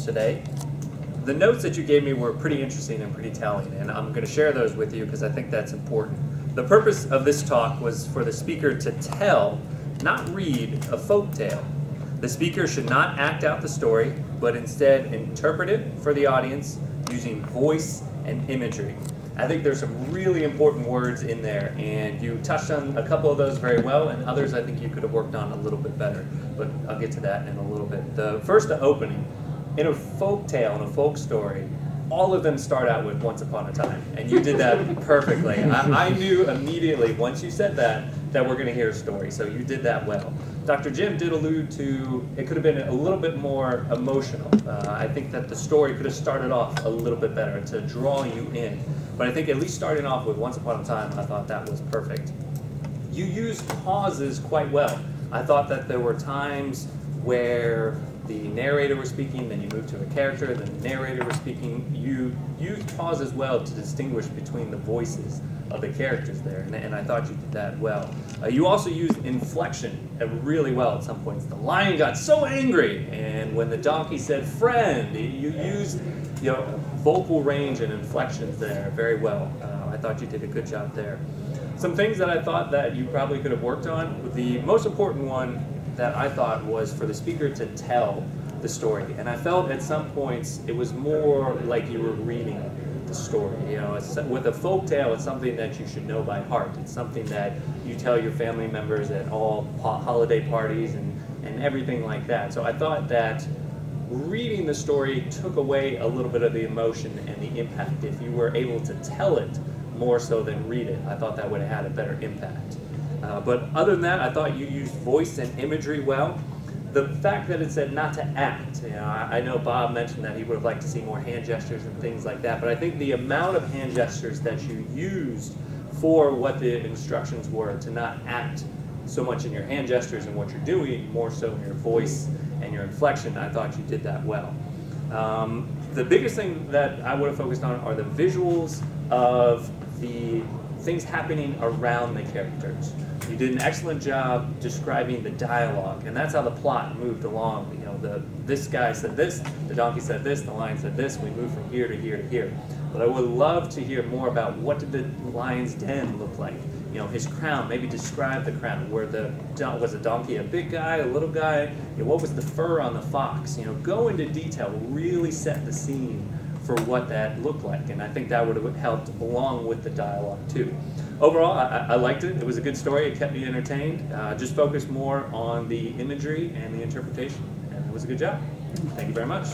notes today. The notes that you gave me were pretty interesting and pretty telling, and I'm going to share those with you because I think that's important. The purpose of this talk was for the speaker to tell, not read, a folk tale. The speaker should not act out the story, but instead interpret it for the audience using voice and imagery. I think there's some really important words in there, and you touched on a couple of those very well, and others I think you could have worked on a little bit better, but I'll get to that in a little bit. The opening, in a folk tale, in a folk story, all of them start out with once upon a time, and you did that perfectly. I knew immediately once you said that we're going to hear a story, so you did that well. Dr. Jim did allude to it could have been a little bit more emotional. I think that the story could have started off a little bit better to draw you in, but I think at least starting off with once upon a time, I thought that was perfect. You used pauses quite well. I thought that there were times where the narrator was speaking, then you moved to a character, then the narrator was speaking. You used pause as well to distinguish between the voices of the characters there, and I thought you did that well. You also used inflection really well at some points. The lion got so angry, and when the donkey said friend, you used vocal range and inflections there very well. I thought you did a good job there. Some things that I thought that you probably could have worked on, the most important one that I thought was for the speaker to tell the story. And I felt at some points it was more like you were reading the story. With a folk tale, it's something that you should know by heart. It's something that you tell your family members at all holiday parties and everything like that. So I thought that reading the story took away a little bit of the emotion and the impact. If you were able to tell it more so than read it, I thought that would have had a better impact. But other than that, I thought you used voice and imagery well. The fact that it said not to act, I know Bob mentioned that he would have liked to see more hand gestures and things like that, but I think the amount of hand gestures that you used for what the instructions were, to not act so much in your hand gestures and what you're doing, more so in your voice and your inflection, I thought you did that well. The biggest thing that I would have focused on are the visuals of the things happening around the characters. You did an excellent job describing the dialogue, and that's how the plot moved along. This guy said this, the donkey said this, the lion said this, we moved from here to here to here. But I would love to hear more about what did the lion's den look like? His crown, maybe describe the crown. Was the donkey a big guy, a little guy? What was the fur on the fox? Go into detail, really set the scene for what that looked like, and I think that would have helped along with the dialogue too. Overall, I liked it. It was a good story. It kept me entertained. Just focused more on the imagery and the interpretation, and it was a good job. Thank you very much.